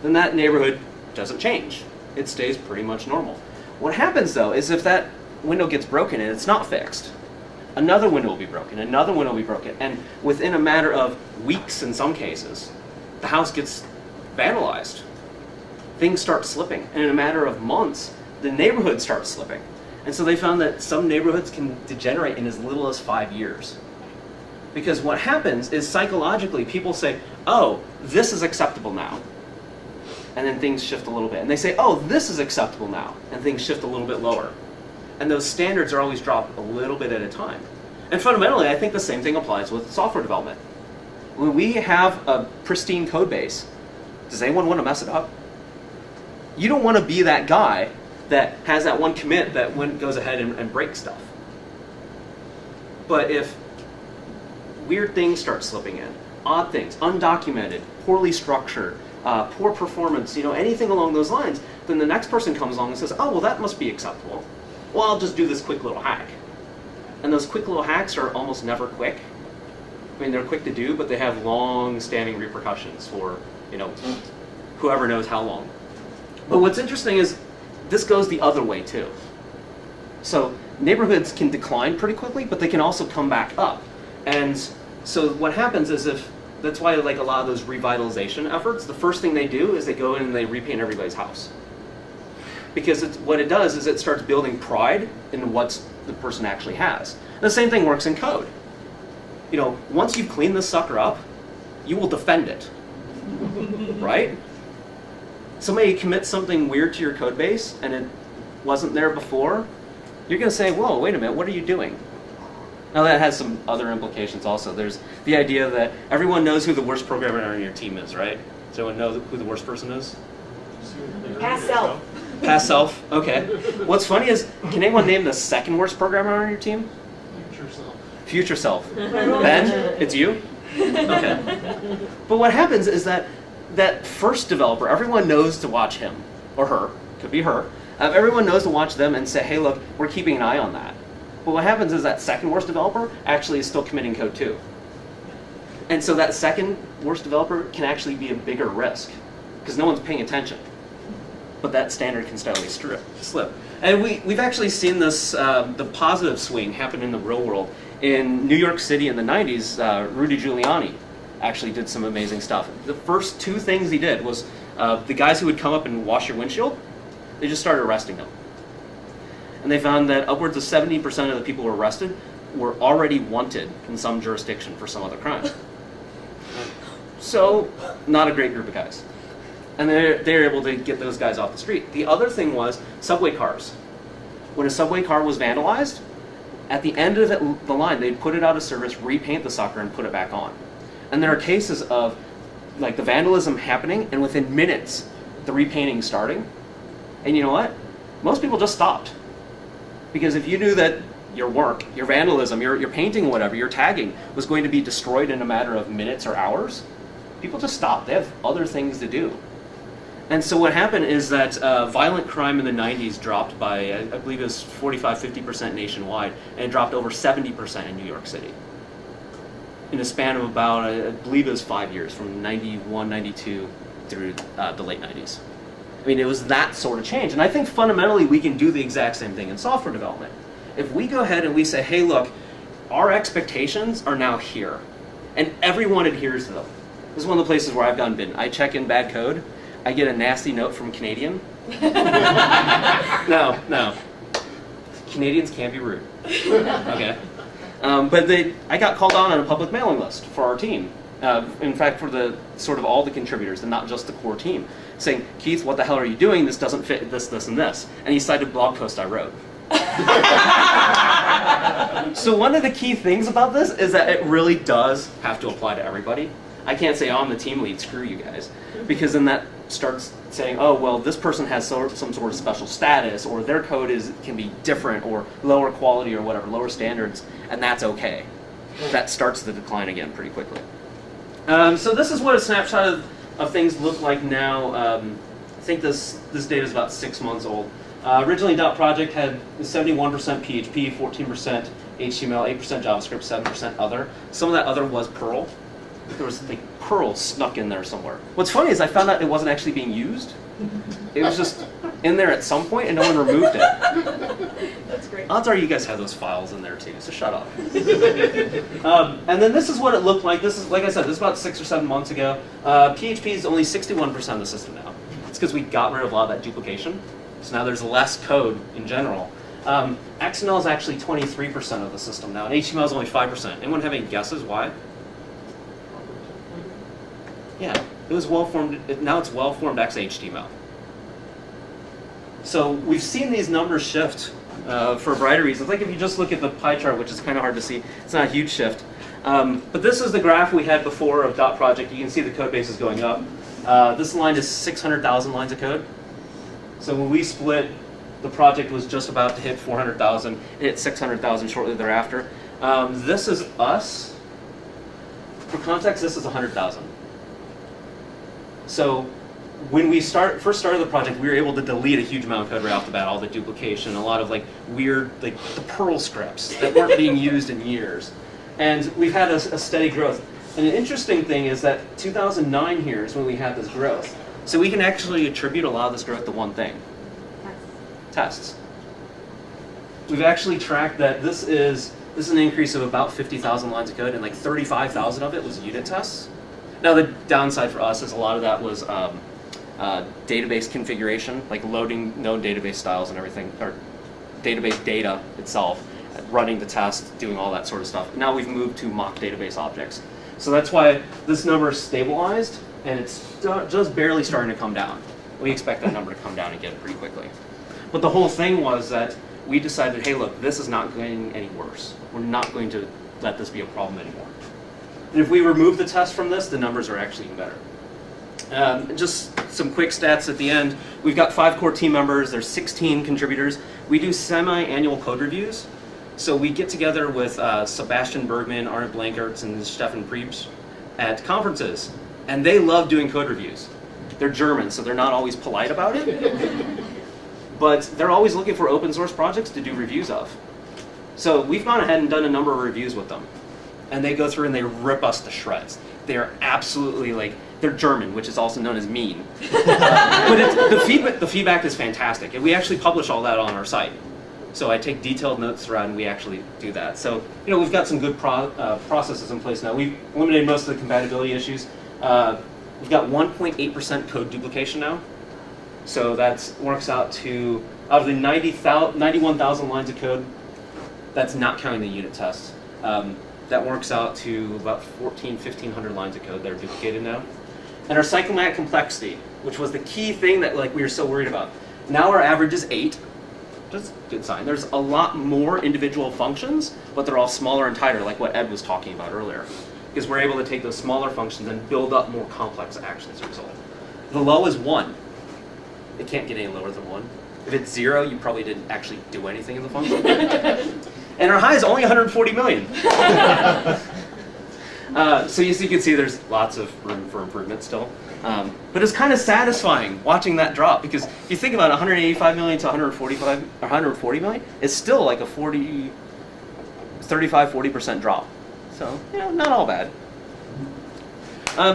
then that neighborhood doesn't change. It stays pretty much normal. What happens though is if that window gets broken and it's not fixed, another window will be broken, another window will be broken, and within a matter of weeks in some cases, the house gets vandalized. Things start slipping, and in a matter of months, the neighborhood starts slipping. And so they found that some neighborhoods can degenerate in as little as 5 years. Because what happens is psychologically people say, oh, this is acceptable now. And then things shift a little bit. And they say, oh, this is acceptable now. And things shift a little bit lower. And those standards are always dropped a little bit at a time. And fundamentally, I think the same thing applies with software development. When we have a pristine code base, does anyone want to mess it up? You don't want to be that guy that has that one commit that goes ahead and breaks stuff. But if weird things start slipping in, odd things, undocumented, poorly structured, poor performance, anything along those lines, then the next person comes along and says, oh, well, that must be acceptable. Well, I'll just do this quick little hack. And those quick little hacks are almost never quick. I mean, they're quick to do, but they have long-standing repercussions for, whoever knows how long. But what's interesting is this goes the other way too. So neighborhoods can decline pretty quickly, but they can also come back up. And so what happens is that's why like a lot of those revitalization efforts, the first thing they do is they go in and they repaint everybody's house. Because what it does is it starts building pride in what the person actually has. And the same thing works in code. Once you've cleaned this sucker up, you will defend it, right? Somebody commits something weird to your code base and it wasn't there before, you're going to say, whoa, wait a minute, what are you doing? Now that has some other implications also. There's the idea that everyone knows who the worst programmer on your team is, right? Does anyone know who the worst person is? Past self. Past self, okay. What's funny is, can anyone name the second worst programmer on your team? Future self. Future self. Ben, it's you? Okay. But what happens is that first developer, everyone knows to watch him or her, could be her. Everyone knows to watch them and say, hey, look, we're keeping an eye on that. But what happens is that second worst developer actually is still committing code too. And so that second worst developer can actually be a bigger risk because no one's paying attention. But that standard can steadily slip. And we've actually seen this, the positive swing happen in the real world. In New York City in the 90s, Rudy Giuliani actually did some amazing stuff. The first two things he did was the guys who would come up and wash your windshield, they just started arresting them. And they found that upwards of 70% of the people who were arrested were already wanted in some jurisdiction for some other crime. So, not a great group of guys. And they're able to get those guys off the street. The other thing was subway cars. When a subway car was vandalized, at the end of the line, they'd put it out of service, repaint the sucker, and put it back on. And there are cases of like the vandalism happening, and within minutes, the repainting starting. And you know what? Most people just stopped. Because if you knew that your work, your vandalism, your painting, whatever, your tagging was going to be destroyed in a matter of minutes or hours, people just stopped. They have other things to do. And so what happened is that violent crime in the 90s dropped by, I believe it was 45-50% nationwide, and it dropped over 70% in New York City. In a span of about, I believe it was 5 years, from 91, 92 through the late 90s. I mean, it was that sort of change. And I think fundamentally we can do the exact same thing in software development. If we go ahead and we say, hey, look, our expectations are now here, and everyone adheres to them. This is one of the places where I've gone bitten. I check in bad code, I get a nasty note from Canadian. No. Canadians can't be rude. Okay. But I got called on a public mailing list for our team. In fact, for the sort of all the contributors and not just the core team, saying, Keith, what the hell are you doing? This doesn't fit this, this, and this. And he cited a blog post I wrote. So one of the key things about this is that it really does have to apply to everybody. I can't say, oh, I'm the team lead, screw you guys. Because then that starts saying, oh, well, this person has some sort of special status, or their code can be different, or lower quality, or whatever, lower standards, and that's okay. That starts the decline again pretty quickly. So this is what a snapshot of things look like now. I think this data is about 6 months old. Originally, dotProject had 71% PHP, 14% HTML, 8% JavaScript, 7% other. Some of that other was Perl. There was like Perl snuck in there somewhere. What's funny is I found out it wasn't actually being used. It was just in there at some point and no one removed it. That's great. Odds are you guys have those files in there too, so shut up. And then this is what it looked like. This is, like I said, this is about 6 or 7 months ago. PHP is only 61% of the system now. It's because we got rid of a lot of that duplication. So now there's less code in general. XML is actually 23% of the system now, and HTML is only 5%. Anyone have any guesses why? Yeah, it was well-formed, now it's well-formed XHTML. So we've seen these numbers shift for a variety of reasons. Like if you just look at the pie chart, which is kind of hard to see, it's not a huge shift. But this is the graph we had before of dotProject. You can see the code base is going up. This line is 600,000 lines of code. So when we split, the project was just about to hit 400,000. It hit 600,000 shortly thereafter. This is us. For context, this is 100,000. So when we first started the project, we were able to delete a huge amount of code right off the bat, all the duplication, a lot of like weird, like the Perl scripts that weren't being used in years. And we've had a steady growth. And an interesting thing is that 2009 here is when we had this growth. So we can actually attribute a lot of this growth to one thing. Tests. We've actually tracked that this is an increase of about 50,000 lines of code, and like 35,000 of it was unit tests. Now the downside for us is a lot of that was database configuration, like loading known database styles and everything, or database data itself, running the test, doing all that sort of stuff. Now we've moved to mock database objects. So that's why this number is stabilized, and it's just barely starting to come down. We expect that number to come down again pretty quickly. But the whole thing was that we decided, hey look, this is not getting any worse. We're not going to let this be a problem anymore. And if we remove the test from this, the numbers are actually even better. Just some quick stats at the end. We've got 5 core team members. There's 16 contributors. We do semi-annual code reviews. So we get together with Sebastian Bergman, Arne Blankertz, and Stefan Priebs at conferences. And they love doing code reviews. They're German, so they're not always polite about it. But they're always looking for open source projects to do reviews of. So we've gone ahead and done a number of reviews with them. and they go through and they rip us to shreds. They're absolutely like, they're German, which is also known as mean. But the feedback is fantastic, and we actually publish all that on our site. So I take detailed notes throughout, and we actually do that. So we've got some good processes in place now. We've eliminated most of the compatibility issues. We've got 1.8% code duplication now. So that works out to, out of the 91,000 lines of code, that's not counting the unit tests. That works out to about 1,500 lines of code that are duplicated now. And our cyclomatic complexity, which was the key thing that we were so worried about. Now our average is 8. That's a good sign. There's a lot more individual functions, but they're all smaller and tighter, like what Ed was talking about earlier. Because we're able to take those smaller functions and build up more complex actions as a result. The low is 1. It can't get any lower than 1. If it's 0, you probably didn't actually do anything in the function. And our high is only 140 million. So as you can see, there's lots of room for improvement still. But it's kind of satisfying watching that drop, because if you think about 185 million to 140 million, it's still like a 35-40% drop. So, not all bad.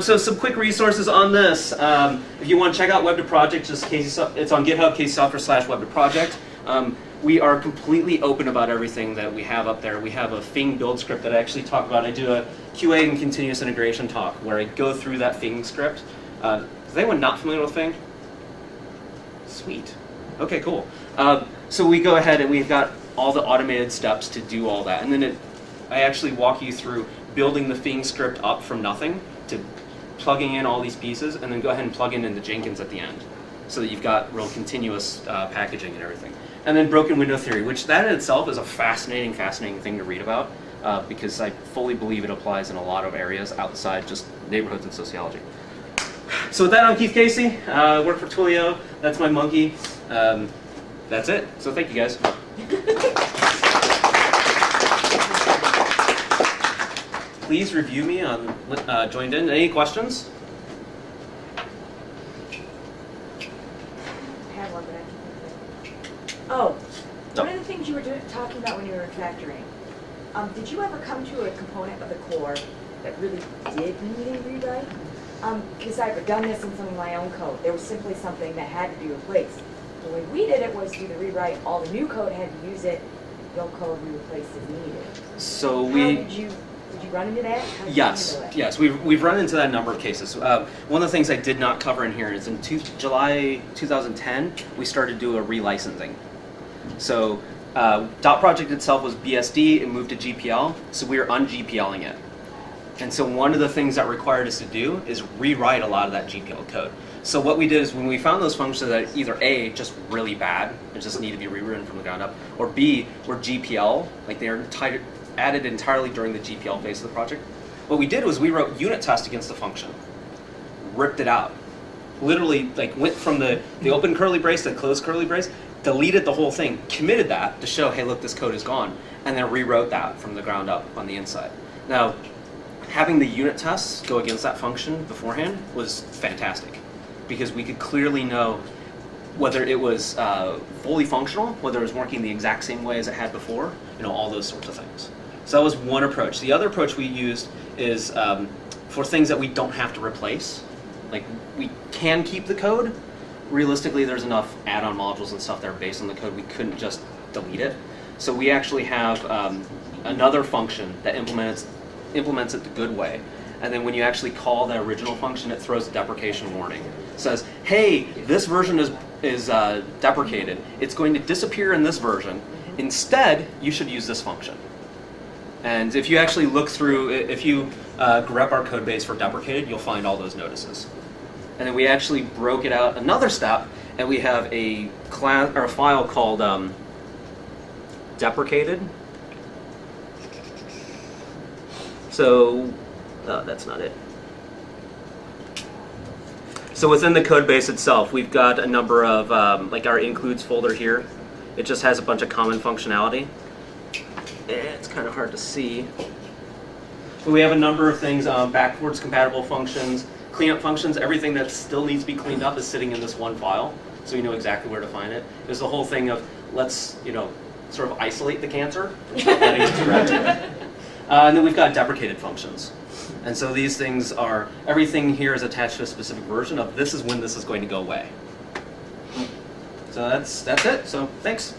So some quick resources on this. If you want to check out dotProject, just it's on GitHub, caseysoftware/dotProject. We are completely open about everything that we have up there. We have a Fing build script that I actually talk about. I do a QA and continuous integration talk where I go through that Fing script. Is anyone not familiar with Fing? Sweet. Okay, cool. So we go ahead and we've got all the automated steps to do all that. And then I actually walk you through building the Fing script up from nothing to plugging in all these pieces, and then go ahead and plug in into Jenkins at the end, so that you've got real continuous packaging and everything. And then broken window theory, which that in itself is a fascinating thing to read about, because I fully believe it applies in a lot of areas outside just neighborhoods and sociology. So with that, I'm Keith Casey. I work for Twilio. That's my monkey. That's it. So thank you guys. Please review me on Joined In. Any questions? I have one, but I can't think of it. One of the things you were talking about when you were in factoring, did you ever come to a component of the core that really did need a rewrite? Because I've done this in some of my own code. There was simply something that had to be replaced. The way we did it was do the rewrite. All the new code had to use it. The old code we replaced as needed. So Did you run into that? How did you handle it? Yes, we've run into that in a number of cases. One of the things I did not cover in here is in July 2010, we started to do a relicensing. So dotProject itself was BSD, it moved to GPL, so we were un-GPLing it. And so one of the things that required us to do is rewrite a lot of that GPL code. So what we did is when we found those functions that either A, just really bad, and just need to be rewritten from the ground up, or B, were GPL, like they are added entirely during the GPL phase of the project, what we did was we wrote unit test against the function, ripped it out. Literally went from the open curly brace to the closed curly brace, deleted the whole thing, committed that to show, hey look, this code is gone, and then rewrote that from the ground up on the inside. Now, having the unit tests go against that function beforehand was fantastic, because we could clearly know whether it was fully functional, whether it was working the exact same way as it had before, all those sorts of things. So that was one approach. The other approach we used is for things that we don't have to replace. Like, we can keep the code. Realistically, there's enough add-on modules and stuff that are based on the code, we couldn't just delete it. So we actually have another function that implements it the good way. And then when you actually call the original function, it throws a deprecation warning. It says, hey, this version is deprecated. It's going to disappear in this version. Instead, you should use this function. And if you actually look through, if you grep our code base for deprecated, you'll find all those notices. And then we actually broke it out another step, and we have a class or a file called deprecated. So that's not it. So within the code base itself, we've got a number of like our includes folder here. It just has a bunch of common functionality. It's kind of hard to see. But we have a number of things, backwards compatible functions, cleanup functions. Everything that still needs to be cleaned up is sitting in this one file, so you know exactly where to find it. There's the whole thing of let's, sort of isolate the cancer. And then we've got deprecated functions. And so these things are, everything here is attached to a specific version of this is when this is going to go away. So that's it. So thanks.